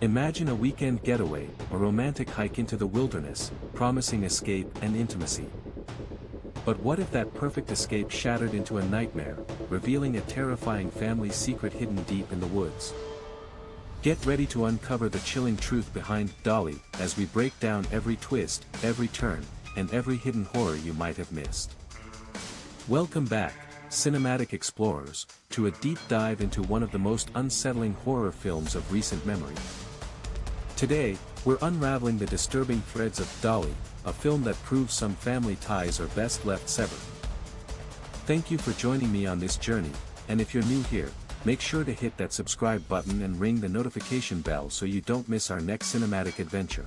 Imagine a weekend getaway, a romantic hike into the wilderness, promising escape and intimacy. But what if that perfect escape shattered into a nightmare, revealing a terrifying family secret hidden deep in the woods? Get ready to uncover the chilling truth behind Dolly as we break down every twist, every turn, and every hidden horror you might have missed. Welcome back, cinematic explorers, to a deep dive into one of the most unsettling horror films of recent memory. Today, we're unraveling the disturbing threads of Dolly, a film that proves some family ties are best left severed. Thank you for joining me on this journey, and if you're new here, make sure to hit that subscribe button and ring the notification bell so you don't miss our next cinematic adventure.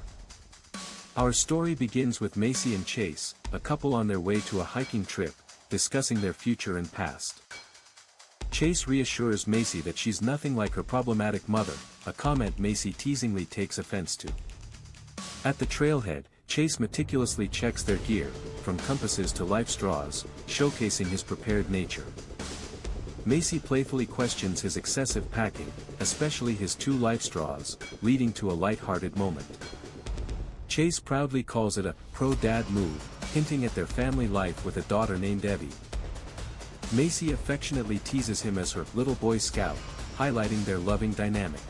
Our story begins with Macy and Chase, a couple on their way to a hiking trip, discussing their future and past. Chase reassures Macy that she's nothing like her problematic mother, a comment Macy teasingly takes offense to. At the trailhead, Chase meticulously checks their gear, from compasses to life straws, showcasing his prepared nature. Macy playfully questions his excessive packing, especially his 2 life straws, leading to a light-hearted moment. Chase proudly calls it a pro-dad move, hinting at their family life with a daughter named Evie. Macy affectionately teases him as her little boy scout, highlighting their loving dynamic.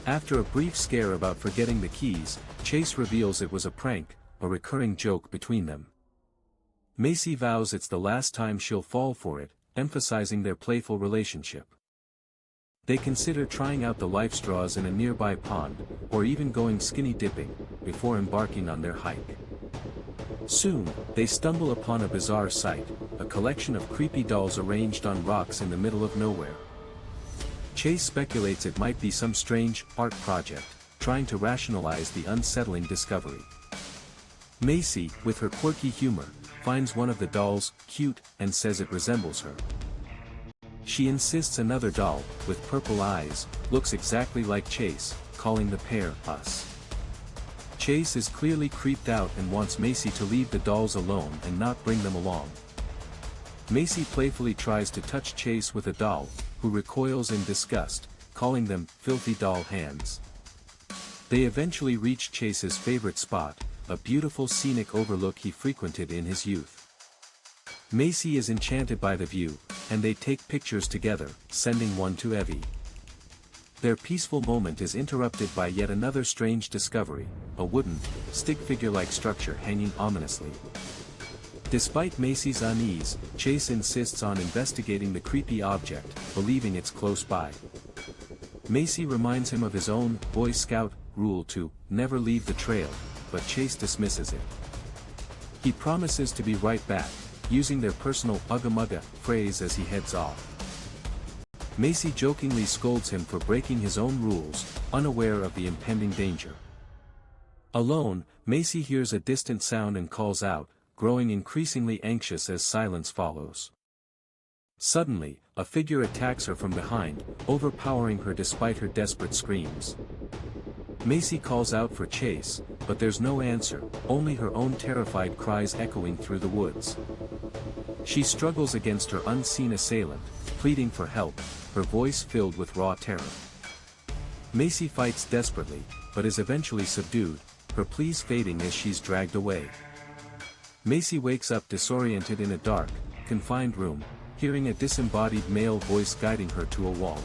After a brief scare about forgetting the keys, Chase reveals it was a prank, a recurring joke between them. Macy vows it's the last time she'll fall for it, emphasizing their playful relationship. They consider trying out the life straws in a nearby pond, or even going skinny dipping, before embarking on their hike. Soon, they stumble upon a bizarre sight, a collection of creepy dolls arranged on rocks in the middle of nowhere. Chase speculates it might be some strange art project, trying to rationalize the unsettling discovery. Macy, with her quirky humor, finds one of the dolls cute and says it resembles her. She insists another doll, with purple eyes, looks exactly like Chase, calling the pair us. Chase is clearly creeped out and wants Macy to leave the dolls alone and not bring them along. Macy playfully tries to touch Chase with a doll, who recoils in disgust, calling them filthy doll hands. They eventually reach Chase's favorite spot, a beautiful scenic overlook he frequented in his youth. Macy is enchanted by the view, and they take pictures together, sending one to Evie. Their peaceful moment is interrupted by yet another strange discovery, a wooden, stick figure-like structure hanging ominously. Despite Macy's unease, Chase insists on investigating the creepy object, believing it's close by. Macy reminds him of his own Boy Scout rule to never leave the trail, but Chase dismisses it. He promises to be right back, using their personal ugga-mugga phrase as he heads off. Macy jokingly scolds him for breaking his own rules, unaware of the impending danger. Alone, Macy hears a distant sound and calls out, growing increasingly anxious as silence follows. Suddenly, a figure attacks her from behind, overpowering her despite her desperate screams. Macy calls out for Chase, but there's no answer, only her own terrified cries echoing through the woods. She struggles against her unseen assailant, pleading for help, her voice filled with raw terror. Macy fights desperately, but is eventually subdued, her pleas fading as she's dragged away. Macy wakes up disoriented in a dark, confined room, hearing a disembodied male voice guiding her to a wall.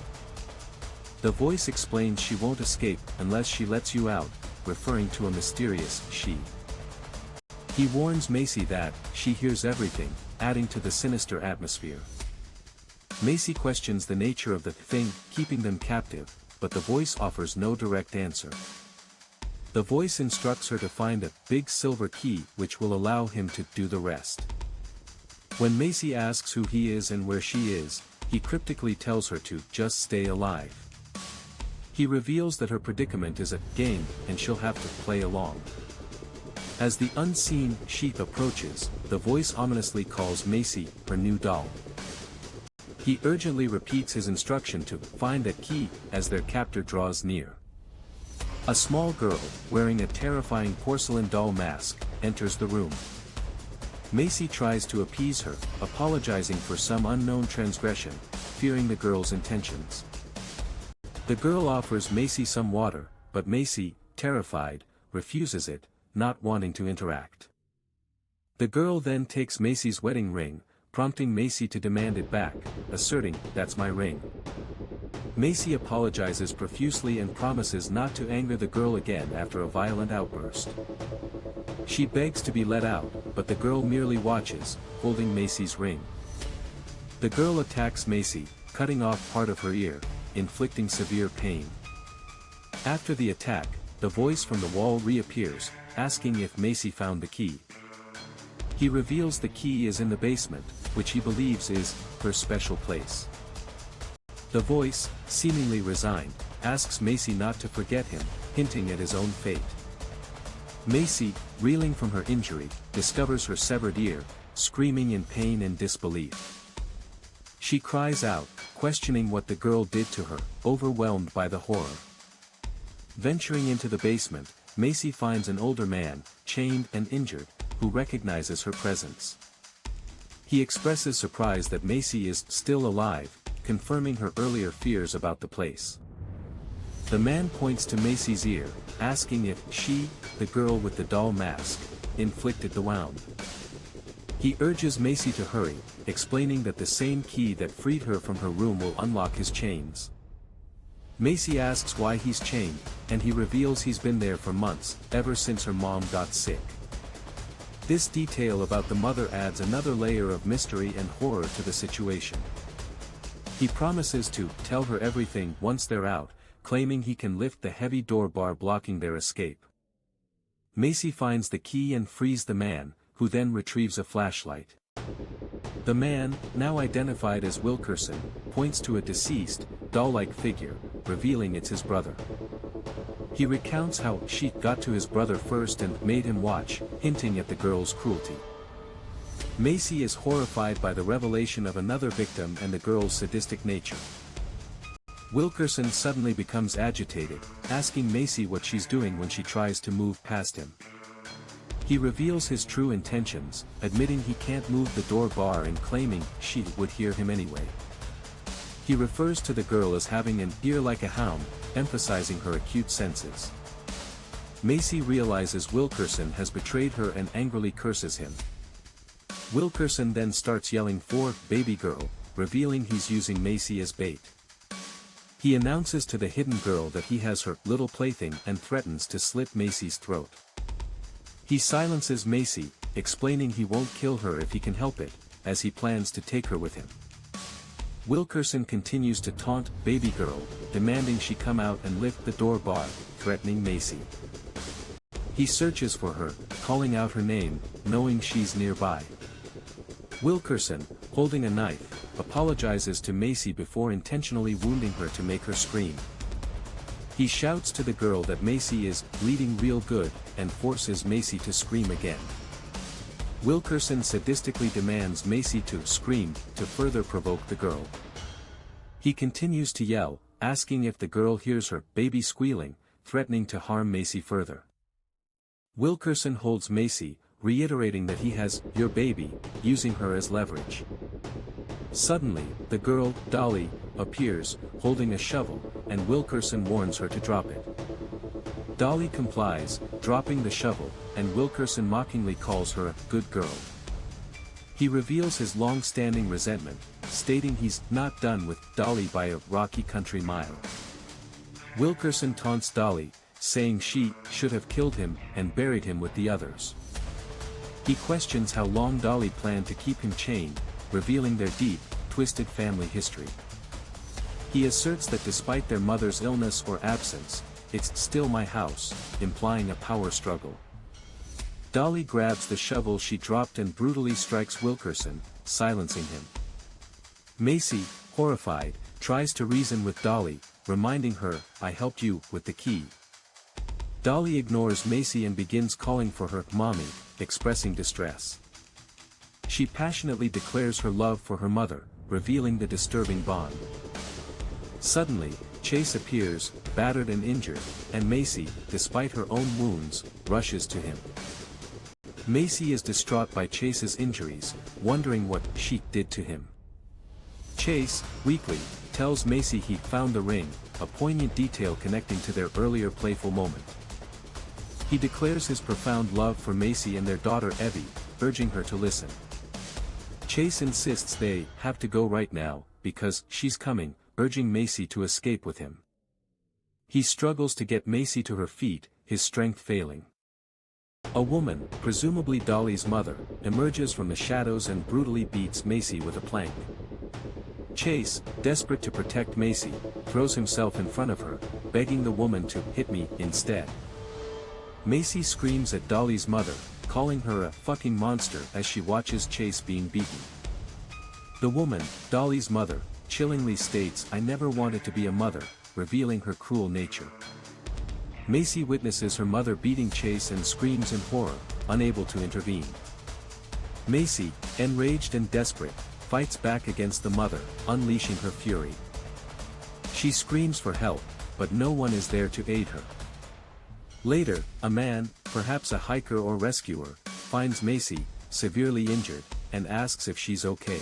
The voice explains she won't escape unless she lets you out, referring to a mysterious she. He warns Macy that she hears everything, adding to the sinister atmosphere. Macy questions the nature of the thing keeping them captive, but the voice offers no direct answer. The voice instructs her to find a big silver key which will allow him to do the rest. When Macy asks who he is and where she is, he cryptically tells her to just stay alive. He reveals that her predicament is a game and she'll have to play along. As the unseen sheep approaches, the voice ominously calls Macy her new doll. He urgently repeats his instruction to find that key as their captor draws near. A small girl, wearing a terrifying porcelain doll mask, enters the room. Macy tries to appease her, apologizing for some unknown transgression, fearing the girl's intentions. The girl offers Macy some water, but Macy, terrified, refuses it, not wanting to interact. The girl then takes Macy's wedding ring, prompting Macy to demand it back, asserting, "That's my ring." Macy apologizes profusely and promises not to anger the girl again after a violent outburst. She begs to be let out, but the girl merely watches, holding Macy's ring. The girl attacks Macy, cutting off part of her ear, inflicting severe pain. After the attack, the voice from the wall reappears, asking if Macy found the key. He reveals the key is in the basement, which he believes is her special place. The voice, seemingly resigned, asks Macy not to forget him, hinting at his own fate. Macy, reeling from her injury, discovers her severed ear, screaming in pain and disbelief. She cries out, questioning what the girl did to her, overwhelmed by the horror. Venturing into the basement, Macy finds an older man, chained and injured, who recognizes her presence. He expresses surprise that Macy is still alive, confirming her earlier fears about the place. The man points to Macy's ear, asking if she, the girl with the doll mask, inflicted the wound. He urges Macy to hurry, explaining that the same key that freed her from her room will unlock his chains. Macy asks why he's chained, and he reveals he's been there for months, ever since her mom got sick. This detail about the mother adds another layer of mystery and horror to the situation. He promises to tell her everything once they're out, claiming he can lift the heavy door bar blocking their escape. Macy finds the key and frees the man, who then retrieves a flashlight. The man, now identified as Wilkerson, points to a deceased, doll-like figure, revealing it's his brother. He recounts how she got to his brother first and made him watch, hinting at the girl's cruelty. Macy is horrified by the revelation of another victim and the girl's sadistic nature. Wilkerson suddenly becomes agitated, asking Macy what she's doing when she tries to move past him. He reveals his true intentions, admitting he can't move the door bar and claiming she would hear him anyway. He refers to the girl as having an ear like a hound, emphasizing her acute senses. Macy realizes Wilkerson has betrayed her and angrily curses him. Wilkerson then starts yelling for "baby girl," revealing he's using Macy as bait. He announces to the hidden girl that he has her little plaything and threatens to slit Macy's throat. He silences Macy, explaining he won't kill her if he can help it, as he plans to take her with him. Wilkerson continues to taunt baby girl, demanding she come out and lift the door bar, threatening Macy. He searches for her, calling out her name, knowing she's nearby. Wilkerson, holding a knife, apologizes to Macy before intentionally wounding her to make her scream. He shouts to the girl that Macy is bleeding real good, and forces Macy to scream again. Wilkerson sadistically demands Macy to scream to further provoke the girl. He continues to yell, asking if the girl hears her baby squealing, threatening to harm Macy further. Wilkerson holds Macy, reiterating that he has your baby, using her as leverage. Suddenly, the girl, Dolly, appears, holding a shovel, and Wilkerson warns her to drop it. Dolly complies, dropping the shovel, and Wilkerson mockingly calls her a good girl. He reveals his long-standing resentment, stating he's not done with Dolly by a rocky country mile. Wilkerson taunts Dolly, saying she should have killed him and buried him with the others. He questions how long Dolly planned to keep him chained, revealing their deep, twisted family history. He asserts that despite their mother's illness or absence, it's still my house, implying a power struggle. Dolly grabs the shovel she dropped and brutally strikes Wilkerson, silencing him. Macy, horrified, tries to reason with Dolly, reminding her, "I helped you with the key." Dolly ignores Macy and begins calling for her mommy, expressing distress. She passionately declares her love for her mother, revealing the disturbing bond. Suddenly, Chase appears, battered and injured, and Macy, despite her own wounds, rushes to him. Macy is distraught by Chase's injuries, wondering what she did to him. Chase, weakly, tells Macy he found the ring, a poignant detail connecting to their earlier playful moment. He declares his profound love for Macy and their daughter Evie, urging her to listen. Chase insists they have to go right now, because she's coming, urging Macy to escape with him. He struggles to get Macy to her feet, his strength failing. A woman, presumably Dolly's mother, emerges from the shadows and brutally beats Macy with a plank. Chase, desperate to protect Macy, throws himself in front of her, begging the woman to hit me instead. Macy screams at Dolly's mother, calling her a fucking monster as she watches Chase being beaten. The woman, Dolly's mother, chillingly states, "I never wanted to be a mother," revealing her cruel nature. Macy witnesses her mother beating Chase and screams in horror, unable to intervene. Macy, enraged and desperate, fights back against the mother, unleashing her fury. She screams for help, but no one is there to aid her. Later, a man, perhaps a hiker or rescuer, finds Macy, severely injured, and asks if she's okay.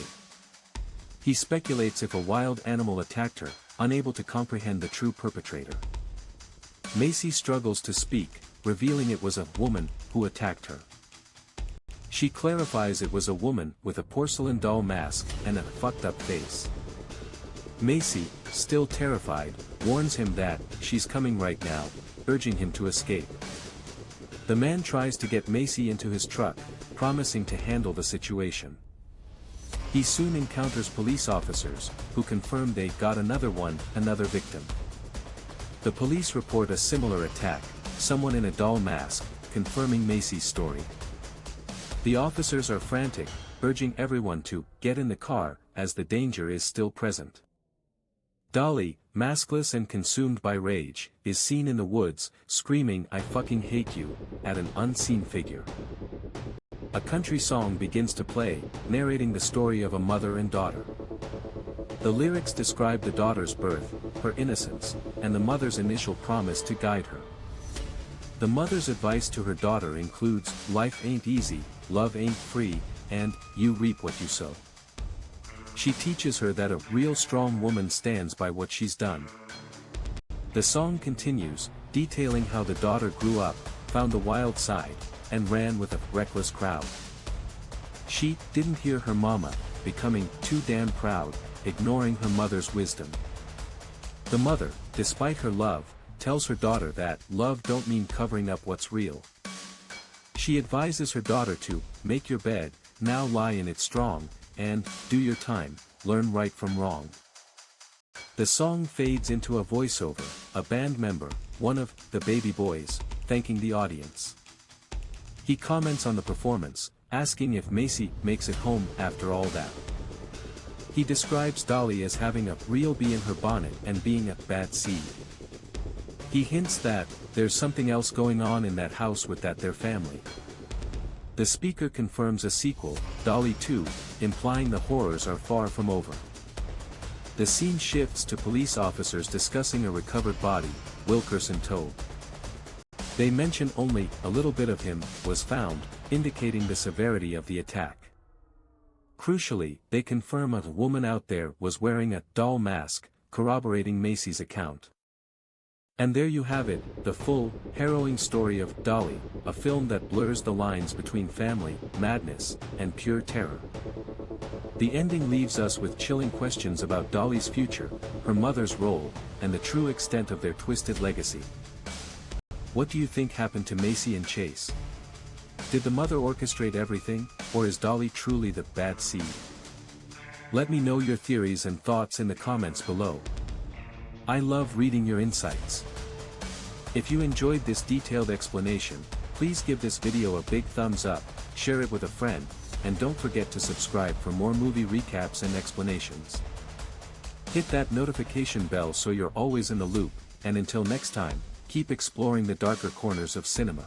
He speculates if a wild animal attacked her, unable to comprehend the true perpetrator. Macy struggles to speak, revealing it was a woman who attacked her. She clarifies it was a woman with a porcelain doll mask and a fucked up face. Macy, still terrified, warns him that she's coming right now, urging him to escape. The man tries to get Macy into his truck, promising to handle the situation. He soon encounters police officers, who confirm they got another victim. The police report a similar attack, someone in a doll mask, confirming Macy's story. The officers are frantic, urging everyone to get in the car, as the danger is still present. Dolly, maskless and consumed by rage, is seen in the woods, screaming "I fucking hate you," at an unseen figure. A country song begins to play, narrating the story of a mother and daughter. The lyrics describe the daughter's birth, her innocence, and the mother's initial promise to guide her. The mother's advice to her daughter includes, "Life ain't easy, love ain't free, and you reap what you sow." She teaches her that a real strong woman stands by what she's done. The song continues, detailing how the daughter grew up, found the wild side, and ran with a reckless crowd. She didn't hear her mama, becoming too damn proud, ignoring her mother's wisdom. The mother, despite her love, tells her daughter that love don't mean covering up what's real. She advises her daughter to make your bed, now lie in it strong, and do your time, learn right from wrong. The song fades into a voiceover, a band member, one of the Baby Boys, thanking the audience. He comments on the performance, asking if Macy makes it home after all that. He describes Dolly as having a real bee in her bonnet and being a bad seed. He hints that there's something else going on in that house with their family. The speaker confirms a sequel, Dolly 2, implying the horrors are far from over. The scene shifts to police officers discussing a recovered body, Wilkerson told. They mention only a little bit of him was found, indicating the severity of the attack. Crucially, they confirm a woman out there was wearing a doll mask, corroborating Macy's account. And there you have it, the full, harrowing story of Dolly, a film that blurs the lines between family, madness, and pure terror. The ending leaves us with chilling questions about Dolly's future, her mother's role, and the true extent of their twisted legacy. What do you think happened to Macy and Chase? Did the mother orchestrate everything, or is Dolly truly the bad seed? Let me know your theories and thoughts in the comments below. I love reading your insights. If you enjoyed this detailed explanation, please give this video a big thumbs up, share it with a friend, and don't forget to subscribe for more movie recaps and explanations. Hit that notification bell so you're always in the loop, and until next time, keep exploring the darker corners of cinema.